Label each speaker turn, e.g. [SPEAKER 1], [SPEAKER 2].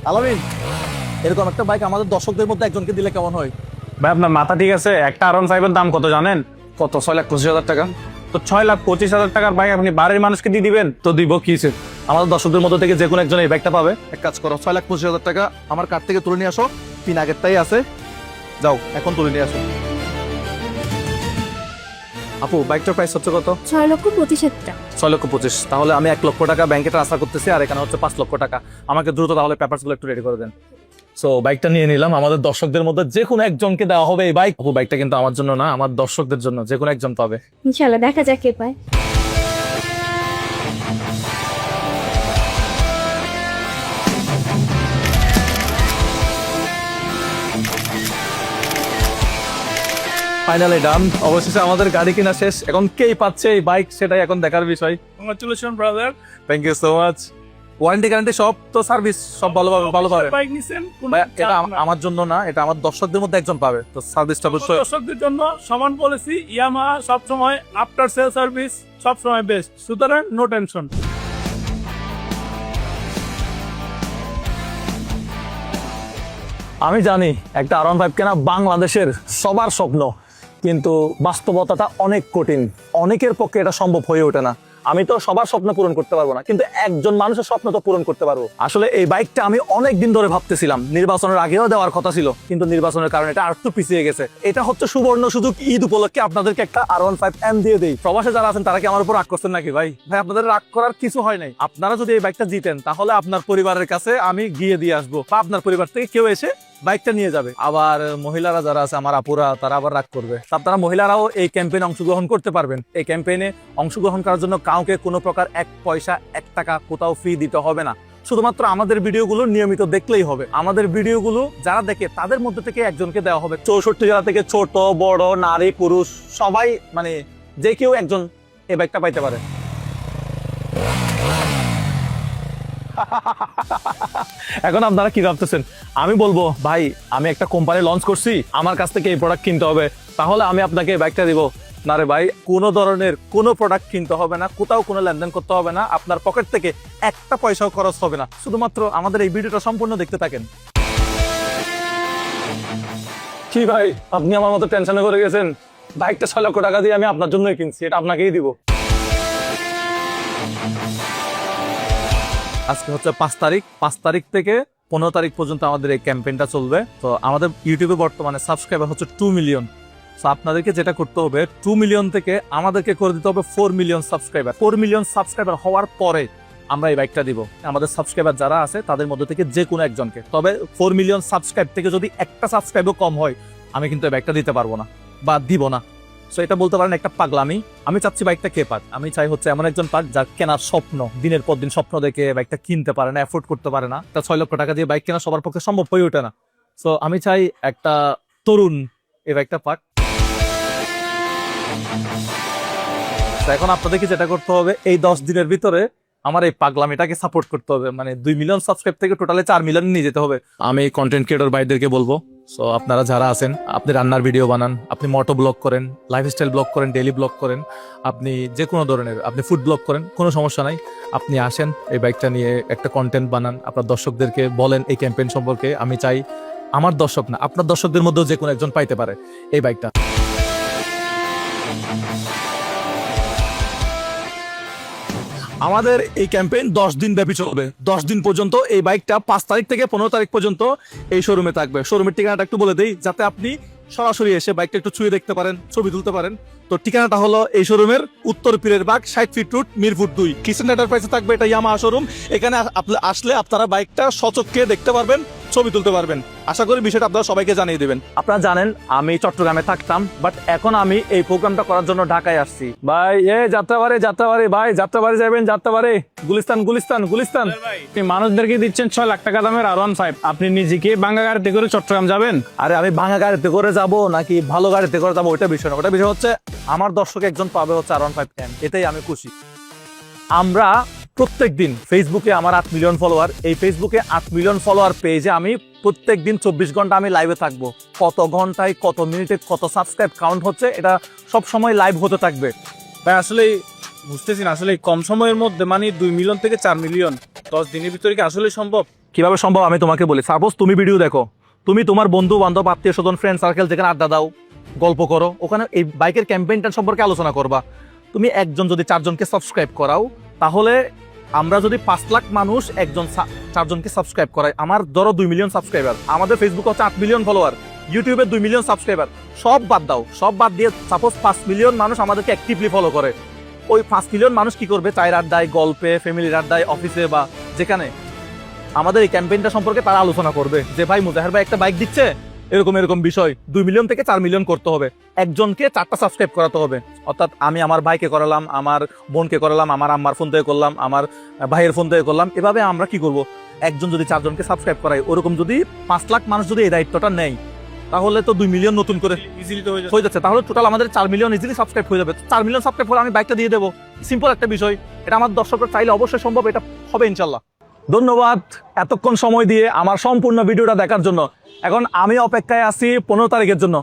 [SPEAKER 1] আলামিন, এরকম একটা বাইক আমাদের দর্শকদের মধ্যে একজনকে দিলে কেমন হয়?
[SPEAKER 2] ভাই আপনার মাথা ঠিক আছে? একটা R15 এর দাম কত জানেন?
[SPEAKER 1] কত? 6,25,000 টাকা।
[SPEAKER 2] তো 6,25,000 টাকার বাইক আপনি বাড়ির মানুষকে দিয়ে দিবেন? তো দিব কিসে?
[SPEAKER 1] আমাদের দর্শকদের মধ্যে থেকে যে কোনো একজন এই বাইকটা পাবে। এক কাজ করো, 6,25,000 টাকা আমার কার্ড থেকে তুলে নিয়ে আসো। পিন আগেরটাই আছে, যাও এখন তুলে নিয়ে আসো। আপু, বাইকটার প্রাইস হচ্ছে কত?
[SPEAKER 3] 6,25,000 টাকা।
[SPEAKER 1] 6,25,000। তাহলে আমি 1,00,000 টাকা ব্যাংকে ট্রান্সফার করতেছি, আর এখানে হচ্ছে 5,00,000 টাকা। আমাকে দ্রুত তাহলে পেপারসগুলো একটু রেডি করে দেন। সো বাইকটা নিয়ে নিলাম, আমাদের দর্শকদের মধ্যে যে কোনো একজনকে দেওয়া হবে এই বাইক। আপু, বাইকটা কিন্তু আমার জন্য না, আমার দর্শকদের জন্য, যে কোনো একজন পাবে।
[SPEAKER 3] ইনশাআল্লাহ, দেখা যাক কে পায়।
[SPEAKER 1] ফাইনালি ডান। অবশেষে আমাদের গাড়ি কিনা শেষ। এখন কেই পাচ্ছে এই বাইক সেটাই এখন দেখার বিষয়।
[SPEAKER 4] Congratulation brother.
[SPEAKER 1] Thank you so much. Warranty guarantee সব তো, সার্ভিস সব ভালো পাবে।
[SPEAKER 4] বাইক নিছেন,
[SPEAKER 1] এটা আমার জন্য না, এটা আমার দর্শকদের মধ্যে একজন পাবে, তো সার্ভিসটা অবশ্যই।
[SPEAKER 4] দর্শকদের জন্য সমান পলিসি। ইয়ামাহা সব সময় আফটার সেল সার্ভিস সব সময় বেস্ট, সুতরাং নো টেনশন।
[SPEAKER 1] আমি জানি একটা R15 কেনা বাংলাদেশের সবার স্বপ্ন, কিন্তু বাস্তবতাটা অনেক কঠিন। অনেকের পক্ষে এটা সম্ভব হয়ে ওঠে না। আমি তো সবার স্বপ্ন পূরণ করতে পারবো না, কিন্তু একজন মানুষের স্বপ্ন তো পূরণ করতে পারবো। আসলে এই বাইকটা আমি অনেক দিন ধরে ভাবতেছিলাম, নির্বাচনের আগেও দেওয়ার কথা ছিল, কিন্তু নির্বাচনের কারণে এটা আরেকটু পিছিয়ে গেছে। এটা হচ্ছে সুবর্ণ সুযোগ, ঈদ উপলক্ষে আপনাদেরকে একটা R15M দিয়ে দেই। প্রবাসে যারা আছেন তারা কি আমার উপর রাগ করছেন নাকি? ভাই ভাই, আপনাদের রাগ করার কিছু হয় নাই। আপনারা যদি এই বাইকটা জিতেন, তাহলে আপনার পরিবারের কাছে আমি গিয়ে দিয়ে আসবো, বা আপনার পরিবার থেকে কেউ এসে বাইকটা নিয়ে যাবে। আবার মহিলারা যারা আছে, আমার আপুরা, তারা আবার রাগ করবে। আপনারা মহিলারাও এই ক্যাম্পেইনে অংশগ্রহণ করতে পারবেন। এই ক্যাম্পেইনে অংশগ্রহণ করার জন্য কাউকে কোনো প্রকার 1 পয়সা 1 টাকা কোথাও ফি দিতে হবে না। শুধুমাত্র আমাদের ভিডিওগুলো নিয়মিত দেখলেই হবে। আমাদের ভিডিওগুলো যারা দেখে তাদের মধ্যে থেকে একজনকে দেওয়া হবে। 64 জেলা থেকে ছোট বড় নারী পুরুষ সবাই, মানে যে কেউ একজন এই বাইকটা পাইতে পারে। এখন আপনারা কি ভাবতেছেন? আমি বলবো ভাই, আমি একটা কোম্পানি লঞ্চ করছি, আমার কাছ থেকে এই প্রোডাক্ট কিনতে হবে, তাহলে আমি আপনাকে এই বাইকটা দিব। না রে ভাই, কোনো ধরনের কোনো প্রোডাক্ট কিনতে হবে না, কোথাও কোনো লেনদেন করতে হবে না, আপনার পকেট থেকে একটা পয়সাও খরচ হবে না। শুধুমাত্র আমাদের এই ভিডিওটা সম্পূর্ণ দেখতে থাকেন। কি ভাই, আপনি আমার মতো টেনশনে করে গেছেন? বাইকটা 6,00,000 টাকা দিয়ে আমি আপনার জন্যই কিনছি, এটা আপনাকেই দিব। আজকে হচ্ছে 5 তারিখ। 5 তারিখ থেকে 15 তারিখ পর্যন্ত আমাদের এই ক্যাম্পেইনটা চলবে। তো আমাদের ইউটিউবে বর্তমানে সাবস্ক্রাইবার হচ্ছে 2 মিলিয়ন। তো আপনাদেরকে যেটা করতে হবে, 2 মিলিয়ন থেকে আমাদেরকে করে দিতে হবে 4 মিলিয়ন সাবস্ক্রাইবার। 4 মিলিয়ন সাবস্ক্রাইবার হওয়ার পরে আমরা এই বাইকটা দিব আমাদের সাবস্ক্রাইবার যারা আছে তাদের মধ্যে থেকে যে কোনো একজনকে। তবে 4 মিলিয়ন সাবস্ক্রাইব থেকে যদি একটা সাবস্ক্রাইবও কম হয়, আমি কিন্তু এই বাইকটা দিতে পারবো না বা দিব না। সো এটা বলতে পারেন একটা পাগলামি। আমি চাচ্ছি বাইকটা কে পাক, আমি চাই হচ্ছে এমন একজন পাক যার কেনার স্বপ্ন, দিনের পর দিন স্বপ্ন দেখে বাইকটা কিনতে পারে না, এফোর্ড করতে পারে না। তা 6,00,000 টাকা দিয়ে বাইক কেনা সবার পক্ষে সম্ভব হয়ে ওঠে না। সো আমি চাই একটা তরুণ এই বাইকটা পাক। এখন আপনাদেরকে যেটা করতে হবে, এই 10 দিনের ভিতরে আমার এই পাগলামিটাকে সাপোর্ট করতে হবে। মানে 2 মিলিয়ন সাবস্ক্রাইব থেকে টোটালে 4 মিলিয়ন নিয়ে যেতে হবে। আমি কন্টেন্ট ক্রিয়েটর ভাইদেরকে বলবো, সো আপনারা যারা আছেন, আপনি রান্নার ভিডিও বানান, আপনি মোটো ব্লগ করেন, লাইফস্টাইল ব্লগ করেন, ডেইলি ব্লগ করেন, আপনি যে কোনো ধরনের, আপনি ফুড ব্লগ করেন, কোনো সমস্যা নাই। আপনি আসেন, এই বাইকটা নিয়ে একটা কন্টেন্ট বানান, আপনার দর্শকদেরকে বলেন এই ক্যাম্পেইন সম্পর্কে। আমি চাই আমার দর্শক না, আপনার দর্শকদের মধ্যেও যে কোনো একজন পাইতে পারে এই বাইকটা। আমাদের এই ক্যাম্পেইন 10 দিন ব্যাপী চলবে। 10 দিন পর্যন্ত এই বাইকটা 5 তারিখ থেকে 15 তারিখ পর্যন্ত এই শোরুমে থাকবে। শোরুমের ঠিকানাটা একটু বলে দেই, যাতে আপনি সরাসরি এসে বাইকটা একটু ছুঁয়ে দেখতে পারেন, ছবি তুলতে পারেন। তো ঠিকানাটা হলো এই শোরুমের উত্তর পীরের বাগ, 60 ফিট রোড, মিরপুর 2, কিচেন এন্টারপ্রাইজে থাকবে। এটা ইয়ামাহা শোরুম। এখানে আসলে আপনারা বাইকটা সচক্ষে দেখতে পারবেন, ছবি তুলতে পারবেন। আশা করি বিষয়টা আপনারা সবাইকে জানিয়ে দেবেন। আপনারা জানেন আমি চট্টগ্রামে থাকতাম, বাট এখন আমি এই প্রোগ্রামটা করার জন্য ঢাকায় আসছি। ভাই যাত্রাবাড়ি ভাই, যাত্রাবাড়ি যাবেন, যাত্রাবাড়ি গুলিস্তান।
[SPEAKER 2] আপনি মানুষদেরকে দিচ্ছেন 6,00,000 টাকা দামের R15, আপনি নিজেকে ভাঙা গাড়িতে করে চট্টগ্রাম যাবেন?
[SPEAKER 1] আরে আমি ভাঙা গাড়িতে করে যাব নাকি ভালো গাড়িতে করে যাবো ওইটা বিষয় না। ওটা বিষয় হচ্ছে আমার দর্শক একজন পাবে হচ্ছে R15M, এটাই আমি খুশি। আমরা প্রত্যেকদিন ফেসবুকে, আমার 8 মিলিয়ন ফলোয়ার, এই ফেসবুকে 8 মিলিয়ন ফলোয়ার পেজে আমি প্রত্যেকদিন 24 ঘন্টা আমি লাইভে থাকবো। কত ঘন্টায়, কত মিনিটে, কত সাবস্ক্রাইব কাউন্ট হচ্ছে, এটা সব সময় লাইভ হতে থাকবে।
[SPEAKER 4] ভাই আসলে
[SPEAKER 2] বুঝতেছি না আসলে এই কম সময়ের মধ্যে মানে 2 মিলিয়ন থেকে 4 মিলিয়ন 10 দিনের ভিতরে কি আসলে সম্ভব?
[SPEAKER 1] কিভাবে সম্ভব আমি তোমাকে বলি। সাপোজ তুমি ভিডিও দেখো, তুমি তোমার বন্ধু বান্ধব আত্মীয় স্বজন ফ্রেন্ড সার্কেল যেখানে আড্ডা দাও, গল্প করো, ওখানে এই বাইকের ক্যাম্পেইনটা সম্পর্কে আলোচনা করবা। তুমি একজন যদি 4 জনকে সাবস্ক্রাইব করাও, তাহলে আমরা যদি 5 লাখ মানুষ একজন 4 জনকে সাবস্ক্রাইব করাই, আমার ধরো 2 মিলিয়ন সাবস্ক্রাইবার, আমাদের ফেসবুকে হচ্ছে 8 মিলিয়ন ফলোয়ার, ইউটিউবে 2 মিলিয়ন সাবস্ক্রাইবার, সব বাদ দাও, সব বাদ দিয়ে সাপোজ 5 মিলিয়ন মানুষ আমাদেরকে অ্যাক্টিভলি ফলো করে। ওই 5 মিলিয়ন মানুষ কি করবে? চায়ের আড্ডায়, গল্পে, ফ্যামিলির আড্ডায়, অফিসে বা যেখানে আমাদের এই ক্যাম্পেইনটা সম্পর্কে তারা আলোচনা করবে যে ভাই মুজাহের ভাই একটা বাইক দিচ্ছে, এরকম এরকম বিষয়। 2 মিলিয়ন থেকে 4 মিলিয়ন করতে হবে, একজনকে 4টা সাবস্ক্রাইব করাতে হবে। অর্থাৎ আমি আমার ভাইকে করালাম, আমার বোনকে করালাম, আমার আম্মার ফোন থেকে করলাম, আমার ভাইয়ের ফোন থেকে করলাম। এভাবে আমরা কি করব? একজন যদি 4 জনকে সাবস্ক্রাইব করাই, ওরকম যদি 5 লাখ মানুষ যদি এই দায়িত্বটা নেয়, তাহলে তো 2 মিলিয়ন নতুন করে
[SPEAKER 2] ইজিলি তো
[SPEAKER 1] হয়ে যাচ্ছে। তাহলে টোটাল আমাদের 4 মিলিয়ন ইজিলি সাবস্ক্রাইব হয়ে যাবে। 4 মিলিয়ন সাবস্ক্রাইব করে আমি বাইকটা দিয়ে দেবো। সিম্পল একটা বিষয়, এটা আমার দর্শকরা চাইলে অবশ্যই সম্ভব, এটা হবে ইনশাল্লাহ। ধন্যবাদ এতক্ষণ সময় দিয়ে আমার সম্পূর্ণ ভিডিওটা দেখার জন্য। এখন আমি অপেক্ষায় আছি 15 তারিখের জন্য।